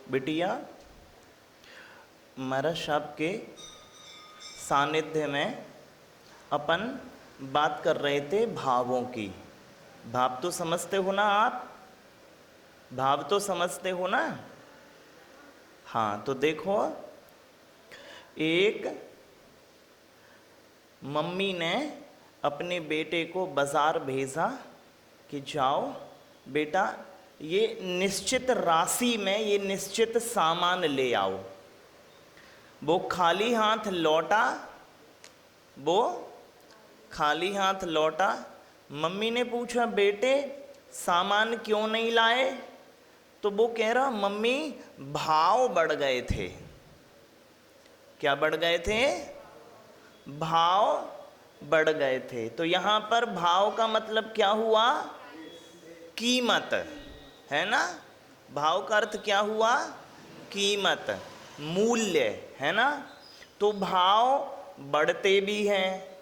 बिटिया, महाराज साहब के सानिध्य में अपन बात कर रहे थे भावों की। भाव तो समझते हो ना आप? भाव तो समझते हो ना? हाँ, तो देखो, एक मम्मी ने अपने बेटे को बाज़ार भेजा कि जाओ बेटा, ये निश्चित राशि में ये निश्चित सामान ले आओ। वो खाली हाथ लौटा, वो खाली हाथ लौटा। मम्मी ने पूछा, बेटे सामान क्यों नहीं लाए? तो वो कह रहा, मम्मी भाव बढ़ गए थे। क्या बढ़ गए थे? भाव बढ़ गए थे। तो यहाँ पर भाव का मतलब क्या हुआ? कीमत, है ना? भाव का अर्थ क्या हुआ? कीमत, मूल्य, है ना? तो भाव बढ़ते भी हैं।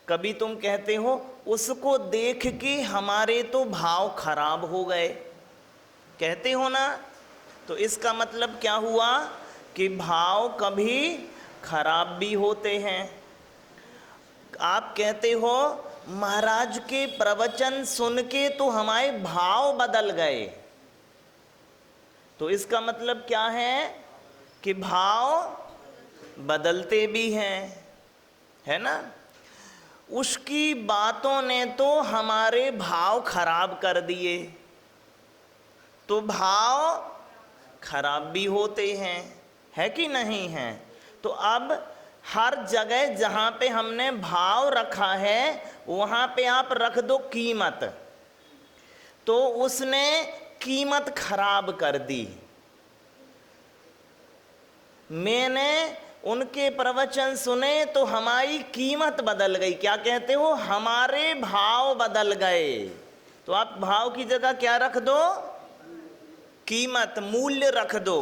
कभी तुम कहते हो उसको देख के हमारे तो भाव खराब हो गए, कहते हो ना? तो इसका मतलब क्या हुआ कि भाव कभी खराब भी होते हैं। आप कहते हो महाराज के प्रवचन सुन के तो हमारे भाव बदल गए, तो इसका मतलब क्या है कि भाव बदलते भी हैं, है ना? उसकी बातों ने तो हमारे भाव खराब कर दिए, तो भाव खराब भी होते हैं, है कि नहीं है? तो अब हर जगह जहाँ पे हमने भाव रखा है वहाँ पे आप रख दो कीमत, तो उसने कीमत खराब कर दी। मैंने उनके प्रवचन सुने तो हमारी कीमत बदल गई। क्या कहते हो? हमारे भाव बदल गए। तो आप भाव की जगह क्या रख दो? कीमत, मूल्य रख दो।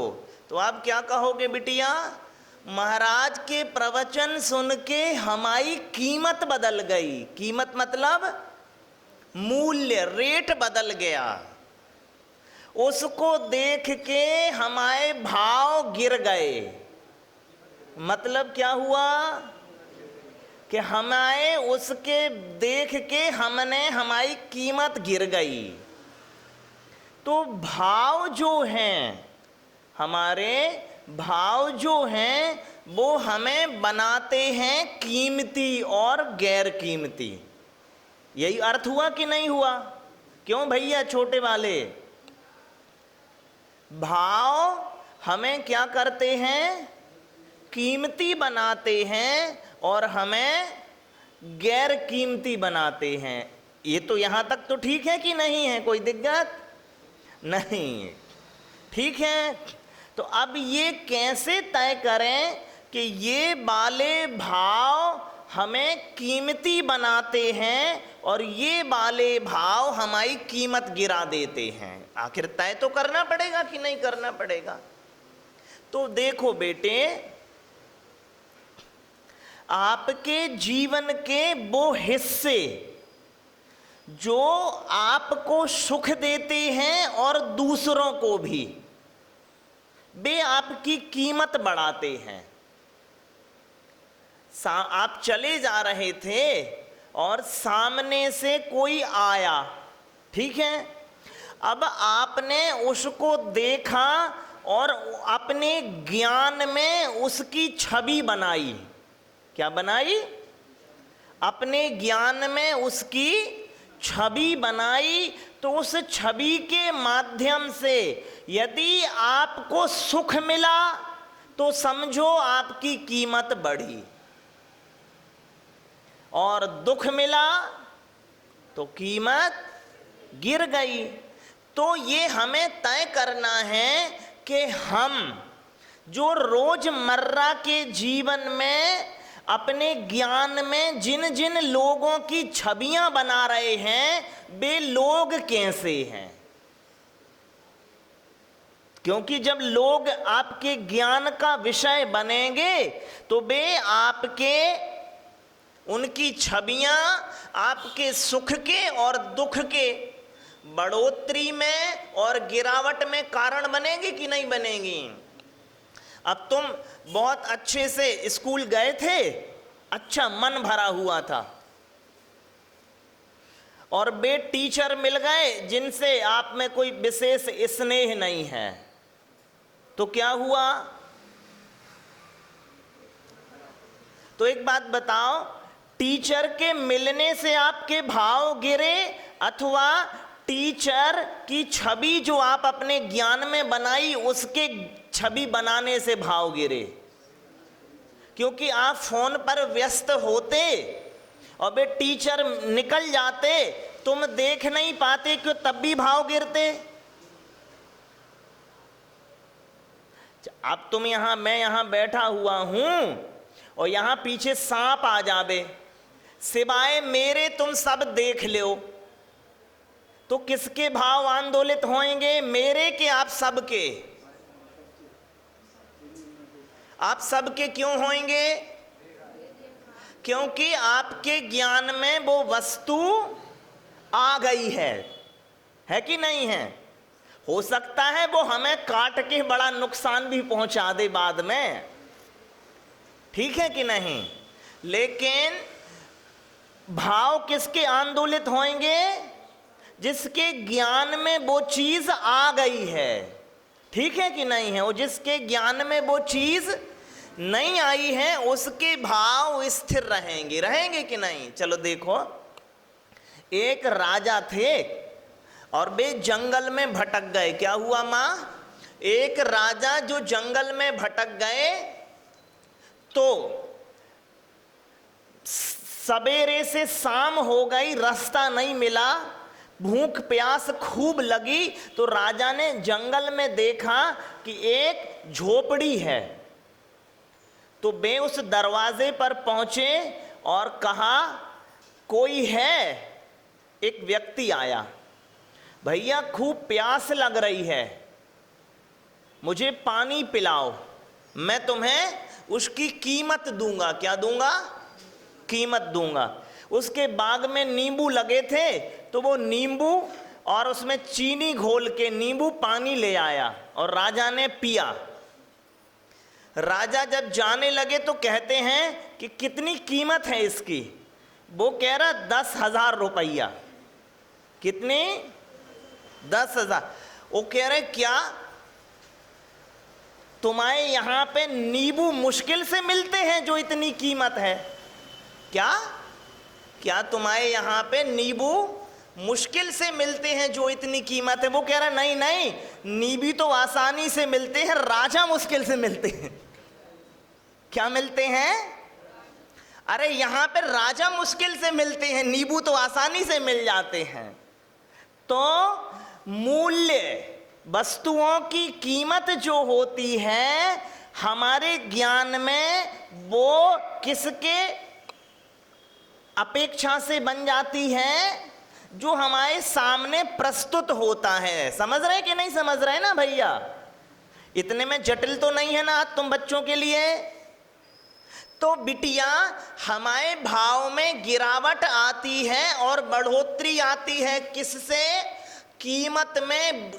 तो आप क्या कहोगे बिटिया? महाराज के प्रवचन सुन के हमारी कीमत बदल गई। कीमत मतलब मूल्य, रेट बदल गया। उसको देख के हमारे भाव गिर गए। मतलब क्या हुआ कि हमारे उसके देख के हमारी कीमत गिर गई। तो भाव जो हैं, हमारे भाव जो हैं वो हमें बनाते हैं कीमती और गैर कीमती। यही अर्थ हुआ कि नहीं हुआ? क्यों भैया छोटे वाले? भाव हमें क्या करते हैं? कीमती बनाते हैं और हमें गैर कीमती बनाते हैं। ये तो यहाँ तक तो ठीक है कि नहीं है? कोई दिक्कत नहीं, ठीक है? तो अब ये कैसे तय करें कि ये वाले भाव हमें कीमती बनाते हैं और ये वाले भाव हमारी कीमत गिरा देते हैं? आखिर तय तो करना पड़ेगा कि नहीं करना पड़ेगा? तो देखो बेटे, आपके जीवन के वो हिस्से जो आपको सुख देते हैं और दूसरों को भी, वे आपकी कीमत बढ़ाते हैं। आप चले जा रहे थे और सामने से कोई आया, ठीक है? अब आपने उसको देखा और अपने ज्ञान में उसकी छवि बनाई। क्या बनाई? अपने ज्ञान में उसकी छवि बनाई। तो उस छवि के माध्यम से यदि आपको सुख मिला तो समझो आपकी कीमत बढ़ी, और दुख मिला तो कीमत गिर गई। तो ये हमें तय करना है कि हम जो रोजमर्रा के जीवन में अपने ज्ञान में जिन जिन लोगों की छवियां बना रहे हैं वे लोग कैसे हैं। क्योंकि जब लोग आपके ज्ञान का विषय बनेंगे तो वे आपके, उनकी छवियां आपके सुख के और दुख के, बढ़ोतरी में और गिरावट में कारण बनेगी कि नहीं बनेगी। अब तुम बहुत अच्छे से स्कूल गए थे, अच्छा मन भरा हुआ था, और वे टीचर मिल गए जिनसे आप में कोई विशेष स्नेह नहीं है, तो क्या हुआ? तो एक बात बताओ, टीचर के मिलने से आपके भाव गिरे अथवा टीचर की छवि जो आप अपने ज्ञान में बनाई उसके छवि बनाने से भाव गिरे? क्योंकि आप फोन पर व्यस्त होते और वे टीचर निकल जाते, तुम देख नहीं पाते, क्यों? तब भी भाव गिरते। अब तुम यहां, मैं यहां बैठा हुआ हूं और यहां पीछे सांप आ जावे, सिवाय मेरे तुम सब देख लो, तो किसके भाव आंदोलित होंगे? मेरे के आप सबके? आप सबके क्यों होंगे? क्योंकि आपके ज्ञान में वो वस्तु आ गई है कि नहीं है? हो सकता है वो हमें काट के बड़ा नुकसान भी पहुंचा दे बाद में, ठीक है कि नहीं? लेकिन भाव किसके आंदोलित होंगे? जिसके ज्ञान में वो चीज आ गई है, ठीक है कि नहीं है? और जिसके ज्ञान में वो चीज नहीं आई है उसके भाव स्थिर रहेंगे, रहेंगे कि नहीं? चलो देखो, एक राजा थे और वे जंगल में भटक गए। क्या हुआ माँ? एक राजा जो जंगल में भटक गए, तो सवेरे से शाम हो गई, रास्ता नहीं मिला, भूख प्यास खूब लगी, तो राजा ने जंगल में देखा कि एक झोपड़ी है, तो वे उस दरवाजे पर पहुंचे और कहा, कोई है? एक व्यक्ति आया, भैया खूब प्यास लग रही है, मुझे पानी पिलाओ, मैं तुम्हें उसकी कीमत दूंगा। क्या दूंगा? कीमत दूंगा। उसके बाग में नींबू लगे थे, तो वो नींबू और उसमें चीनी घोल के नींबू पानी ले आया और राजा ने पिया। राजा जब जाने लगे तो कहते हैं कि कितनी कीमत है इसकी? वो कह रहा 10,000 रुपया। कितनी? 10,000। वो कह रहे क्या तुम्हारे यहाँ पे नींबू मुश्किल से मिलते हैं जो इतनी कीमत है? क्या क्या तुम्हारे यहाँ पे नींबू मुश्किल से मिलते हैं जो इतनी कीमत है? वो कह रहा नहीं नहीं, नींबू तो आसानी से मिलते हैं, राजा मुश्किल से मिलते हैं। क्या मिलते हैं? अरे यहाँ पे राजा मुश्किल से मिलते हैं, नींबू तो आसानी से मिल जाते हैं। तो मूल्य, वस्तुओं की कीमत जो होती है हमारे ज्ञान में, वो किसके अपेक्षा से बन जाती है? जो हमारे सामने प्रस्तुत होता है। समझ रहे कि नहीं समझ रहे ना भैया? इतने में जटिल तो नहीं है ना तुम बच्चों के लिए? तो बिटिया, हमारे भाव में गिरावट आती है और बढ़ोतरी आती है किससे? कीमत में।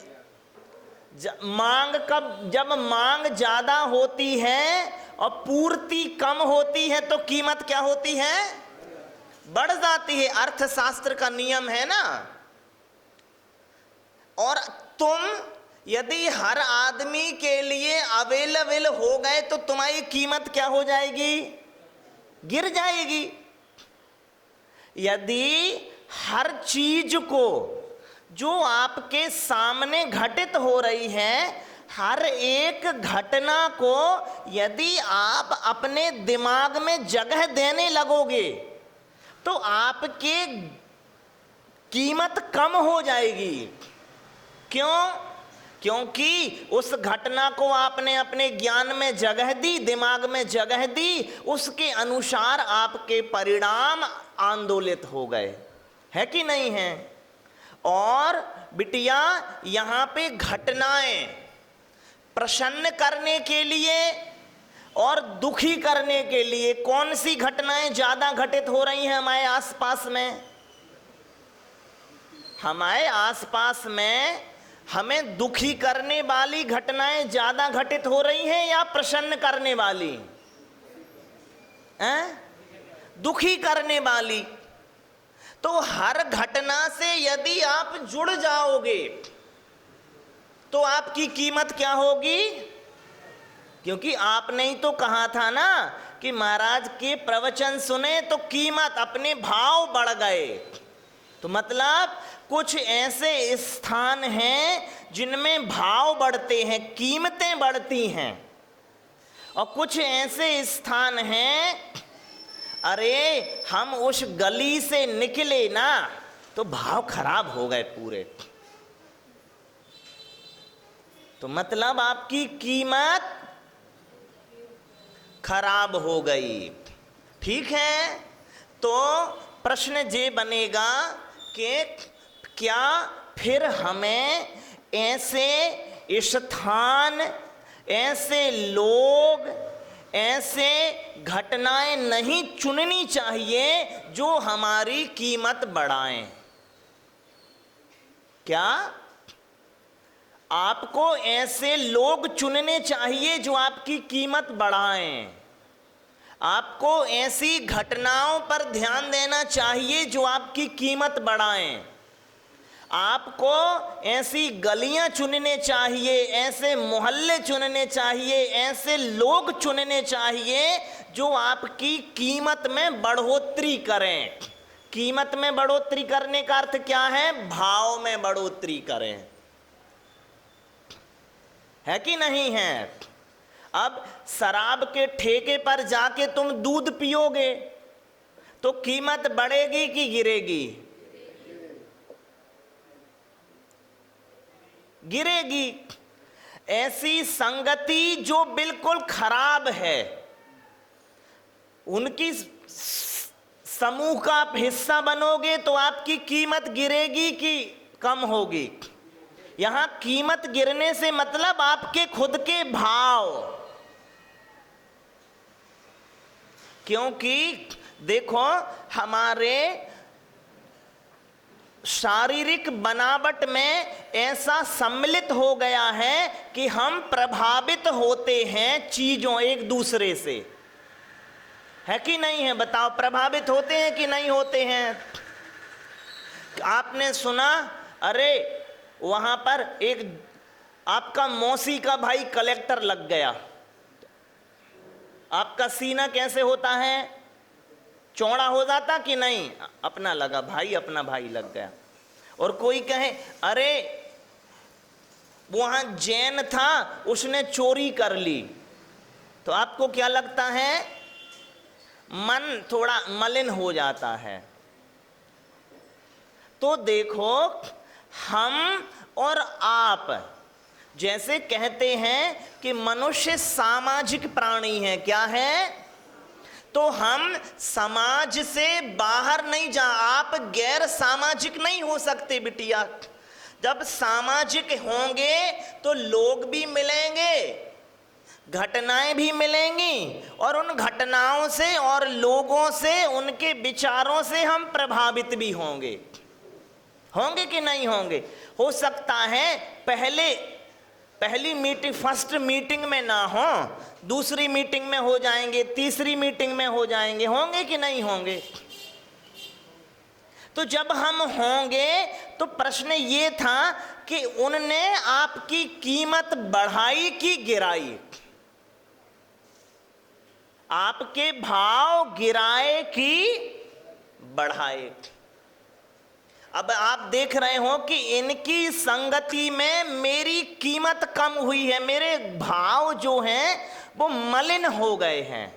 मांग कब, जब मांग ज्यादा होती है और पूर्ति कम होती है तो कीमत क्या होती है? बढ़ जाती है। अर्थशास्त्र का नियम है ना। और तुम यदि हर आदमी के लिए अवेलेबल हो गए तो तुम्हारी कीमत क्या हो जाएगी? गिर जाएगी। यदि हर चीज को जो आपके सामने घटित हो रही है, हर एक घटना को यदि आप अपने दिमाग में जगह देने लगोगे तो आपकी कीमत कम हो जाएगी। क्यों? क्योंकि उस घटना को आपने अपने ज्ञान में जगह दी, दिमाग में जगह दी, उसके अनुसार आपके परिणाम आंदोलित हो गए, है कि नहीं है? और बिटिया, यहाँ पे घटनाएं प्रसन्न करने के लिए और दुखी करने के लिए कौन सी घटनाएं ज्यादा घटित हो रही हैं हमारे आसपास में? हमारे आसपास में हमें दुखी करने वाली घटनाएं ज्यादा घटित हो रही हैं या प्रसन्न करने वाली हैं? दुखी करने वाली। तो हर घटना से यदि आप जुड़ जाओगे तो आपकी कीमत क्या होगी? क्योंकि आपने ही तो कहा था ना कि महाराज के प्रवचन सुने तो कीमत, अपने भाव बढ़ गए। तो मतलब कुछ ऐसे स्थान हैं जिनमें भाव बढ़ते हैं, कीमतें बढ़ती हैं, और कुछ ऐसे स्थान हैं, अरे हम उस गली से निकले ना तो भाव खराब हो गए पूरे। तो मतलब आपकी कीमत खराब हो गई। ठीक है, तो प्रश्न ये बनेगा कि क्या फिर हमें ऐसे स्थान, ऐसे लोग, ऐसे घटनाएं नहीं चुननी चाहिए जो हमारी कीमत बढ़ाएं? क्या आपको ऐसे लोग चुनने चाहिए जो आपकी कीमत बढ़ाएं? आपको ऐसी घटनाओं पर ध्यान देना चाहिए जो आपकी कीमत बढ़ाएं? आपको ऐसी गलियां चुनने चाहिए, ऐसे मोहल्ले चुनने चाहिए, ऐसे लोग चुनने चाहिए जो आपकी कीमत में बढ़ोतरी करें। कीमत में बढ़ोतरी करने का अर्थ क्या है? भाव में बढ़ोतरी करें, है कि नहीं है? अब शराब के ठेके पर जाके तुम दूध पियोगे तो कीमत बढ़ेगी कि गिरेगी? गिरेगी। ऐसी संगति जो बिल्कुल खराब है, उनकी समूह का आप हिस्सा बनोगे तो आपकी कीमत गिरेगी कि कम होगी? यहां कीमत गिरने से मतलब आपके खुद के भाव। क्योंकि देखो, हमारे शारीरिक बनावट में ऐसा सम्मिलित हो गया है कि हम प्रभावित होते हैं चीजों एक दूसरे से, है कि नहीं है? बताओ, प्रभावित होते हैं कि नहीं होते हैं? आपने सुना, अरे वहां पर एक आपका मौसी का भाई कलेक्टर लग गया। आपका सीना कैसे होता है? चौड़ा हो जाता कि नहीं? अपना लगा भाई, अपना भाई लग गया। और कोई कहे, अरे वहां जैन था, उसने चोरी कर ली, तो आपको क्या लगता है? मन थोड़ा मलिन हो जाता है। तो देखो, हम और आप जैसे कहते हैं कि मनुष्य सामाजिक प्राणी है, क्या है? तो हम समाज से बाहर नहीं जा, आप गैर सामाजिक नहीं हो सकते बिटिया। जब सामाजिक होंगे तो लोग भी मिलेंगे, घटनाएं भी मिलेंगी, और उन घटनाओं से और लोगों से, उनके विचारों से हम प्रभावित भी होंगे। होंगे कि नहीं होंगे? हो सकता है पहली मीटिंग, फर्स्ट मीटिंग में ना हो, दूसरी मीटिंग में हो जाएंगे, तीसरी मीटिंग में हो जाएंगे। होंगे कि नहीं होंगे? तो जब हम होंगे तो प्रश्न ये था कि उनने आपकी कीमत बढ़ाई कि गिराई? आपके भाव गिराए कि बढ़ाए? अब आप देख रहे हो कि इनकी संगति में मेरी कीमत कम हुई है, मेरे भाव जो हैं वो मलिन हो गए हैं।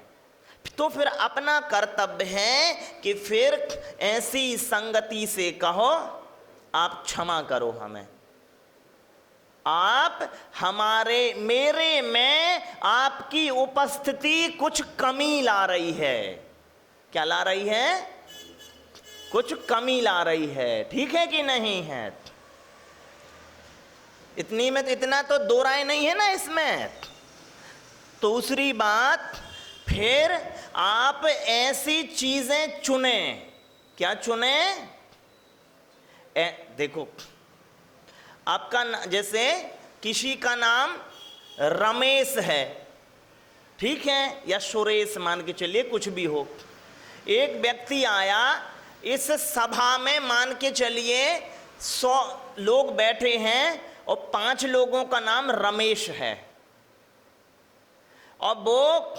तो फिर अपना कर्तव्य है कि फिर ऐसी संगति से कहो, आप क्षमा करो हमें, आप मेरे में आपकी उपस्थिति कुछ कमी ला रही है। क्या ला रही है? कुछ कमी ला रही है। ठीक है कि नहीं है? इतनी में इतना तो दो राय नहीं है ना इसमें। दूसरी बात, फिर आप ऐसी चीजें चुनें। क्या चुनें? देखो, आपका जैसे किसी का नाम रमेश है, ठीक है, या सुरेश मान के चलिए, कुछ भी हो। एक व्यक्ति आया इस सभा में, मान के चलिए 100 लोग बैठे हैं और 5 लोगों का नाम रमेश है, और वो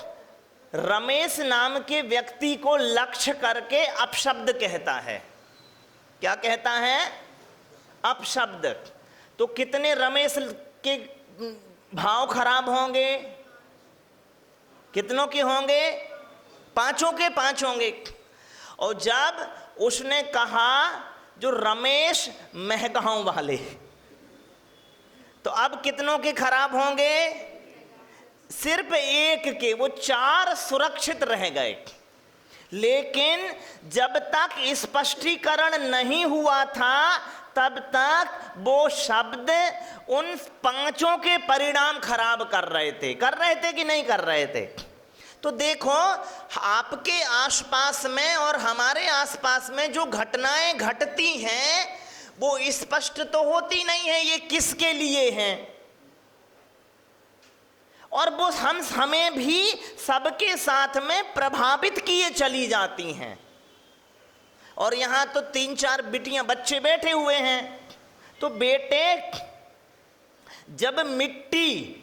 रमेश नाम के व्यक्ति को लक्ष्य करके अपशब्द कहता है। क्या कहता है? अपशब्द। तो कितने रमेश के भाव खराब होंगे? कितनों के होंगे? 5 के 5 होंगे। और जब उसने कहा जो रमेश महगांव वाले, तो अब कितनों के खराब होंगे? सिर्फ एक के, वो 4 सुरक्षित रह गए। लेकिन जब तक स्पष्टीकरण नहीं हुआ था तब तक वो शब्द उन 5 के परिणाम खराब कर रहे थे कि नहीं कर रहे थे? तो देखो, आपके आसपास में और हमारे आसपास में जो घटनाएं घटती हैं वो स्पष्ट तो होती नहीं है ये किसके लिए हैं, और वो हमें भी सबके साथ में प्रभावित किए चली जाती हैं। और यहाँ तो 3-4 बिटियां बच्चे बैठे हुए हैं। तो बेटे, जब मिट्टी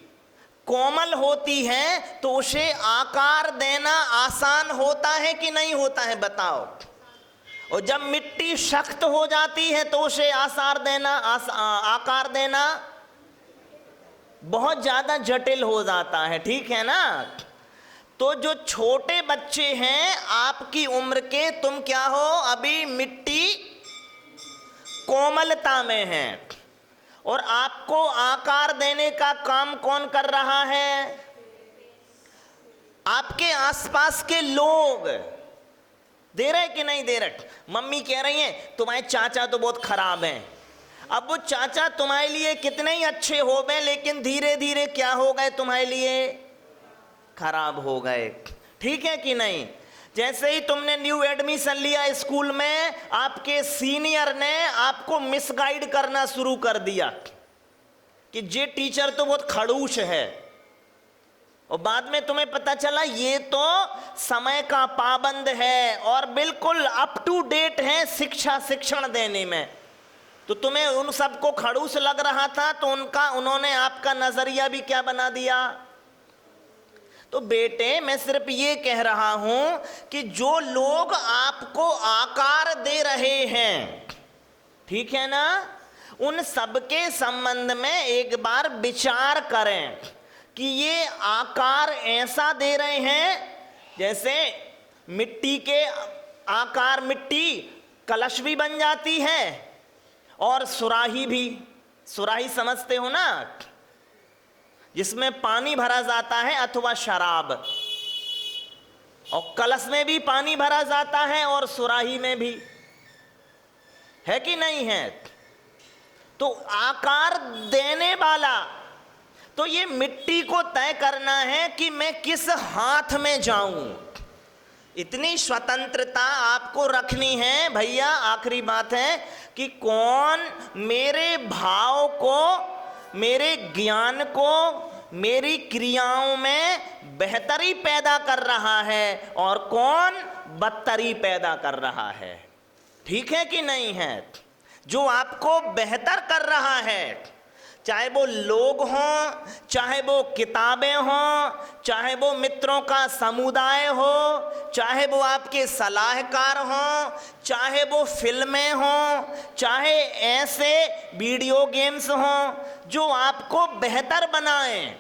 कोमल होती है तो उसे आकार देना आसान होता है कि नहीं होता है, बताओ? और जब मिट्टी सख्त हो जाती है तो उसे आकार देना बहुत ज़्यादा जटिल हो जाता है, ठीक है ना? तो जो छोटे बच्चे हैं आपकी उम्र के, तुम क्या हो, अभी मिट्टी कोमलता में है, और आपको आकार देने का काम कौन कर रहा है? आपके आसपास के लोग दे रहे कि नहीं दे रहे? मम्मी कह रही हैं तुम्हारे चाचा तो बहुत खराब हैं। अब वो चाचा तुम्हारे लिए कितने ही अच्छे हो गए, लेकिन धीरे धीरे क्या हो गए? तुम्हारे लिए खराब हो गए, ठीक है कि नहीं? जैसे ही तुमने न्यू एडमिशन लिया स्कूल में, आपके सीनियर ने आपको मिसगाइड करना शुरू कर दिया कि ये टीचर तो बहुत खड़ूस है, और बाद में तुम्हें पता चला ये तो समय का पाबंद है और बिल्कुल अप टू डेट है शिक्षण देने में। तो तुम्हें उन सबको खड़ूस लग रहा था, तो उन्होंने आपका नजरिया भी क्या बना दिया? तो बेटे, मैं सिर्फ ये कह रहा हूं कि जो लोग आपको आकार दे रहे हैं, ठीक है ना, उन सबके संबंध में एक बार विचार करें कि ये आकार ऐसा दे रहे हैं जैसे मिट्टी के आकार, मिट्टी कलश भी बन जाती है और सुराही भी। सुराही समझते हो ना, जिसमें पानी भरा जाता है अथवा शराब, और कलश में भी पानी भरा जाता है और सुराही में भी, है कि नहीं है? तो आकार देने वाला, तो ये मिट्टी को तय करना है कि मैं किस हाथ में जाऊं। इतनी स्वतंत्रता आपको रखनी है भैया। आखिरी बात है कि कौन मेरे भाव को, मेरे ज्ञान को, मेरी क्रियाओं में बेहतरी पैदा कर रहा है और कौन बदतरी पैदा कर रहा है, ठीक है कि नहीं है? जो आपको बेहतर कर रहा है, चाहे वो लोग हों, चाहे वो किताबें हों, चाहे वो मित्रों का समुदाय हो, चाहे वो आपके सलाहकार हों, चाहे वो फिल्में हों, चाहे ऐसे वीडियो गेम्स हों जो आपको बेहतर बनाएं,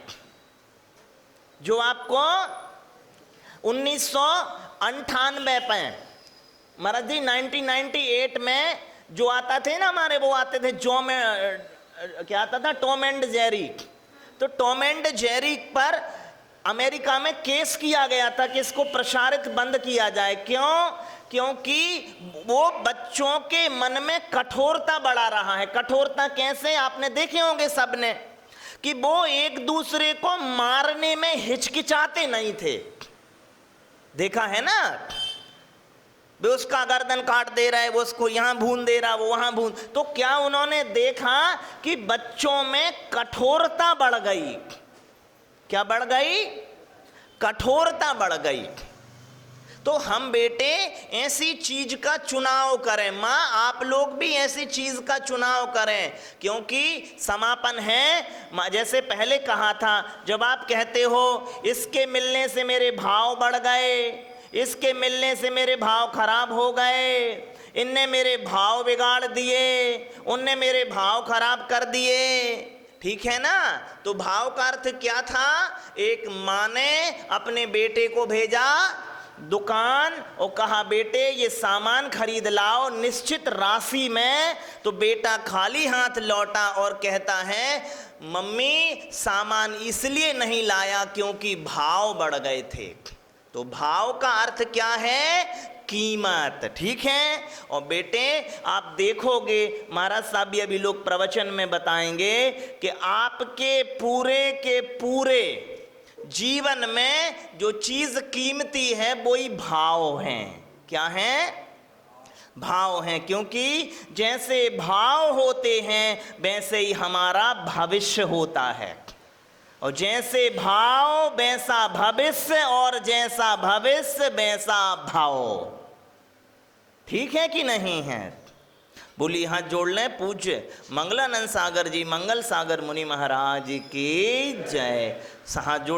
जो आपको 1998 में, महाराज जी 1998 में जो आता थे ना हमारे, वो आते थे क्या आता था, टॉम एंड जेरी। तो टॉम एंड जेरी पर अमेरिका में केस किया गया था कि इसको प्रसारित बंद किया जाए। क्यों? क्योंकि वो बच्चों के मन में कठोरता बढ़ा रहा है। कठोरता कैसे? आपने देखे होंगे सबने कि वो एक दूसरे को मारने में हिचकिचाते नहीं थे, देखा है ना? वे उसका गर्दन काट दे रहा है, वो उसको यहाँ भून दे रहा, वो वहाँ भून। तो क्या उन्होंने देखा कि बच्चों में कठोरता बढ़ गई? क्या बढ़ गई? कठोरता बढ़ गई। तो हम बेटे ऐसी चीज का चुनाव करें, माँ आप लोग भी ऐसी चीज का चुनाव करें, क्योंकि समापन है। जैसे पहले कहा था, जब आप कहते हो इसके मिलने से मेरे भाव बढ़ गए, इसके मिलने से मेरे भाव खराब हो गए, इनने मेरे भाव बिगाड़ दिए, उनने मेरे भाव खराब कर दिए, ठीक है ना? तो भाव का अर्थ क्या था? एक माँ ने अपने बेटे को भेजा दुकान और कहा बेटे ये सामान खरीद लाओ निश्चित राशि में। तो बेटा खाली हाथ लौटा और कहता है मम्मी सामान इसलिए नहीं लाया क्योंकि भाव बढ़ गए थे। तो भाव का अर्थ क्या है? कीमत, ठीक है। और बेटे आप देखोगे, महाराज साहब भी अभी लोग प्रवचन में बताएंगे कि आपके पूरे के पूरे जीवन में जो चीज कीमती है वो ही भाव हैं। क्या हैं? भाव हैं। क्योंकि जैसे भाव होते हैं वैसे ही हमारा भविष्य होता है, और जैसे भाव वैसा भविष्य, और जैसा भविष्य वैसा भाव। ठीक है कि नहीं है? बोली हाथ जोड़ लें। पूज्य मंगलानंद सागर जी, मंगल सागर मुनि महाराज की जय। हाथ जोड़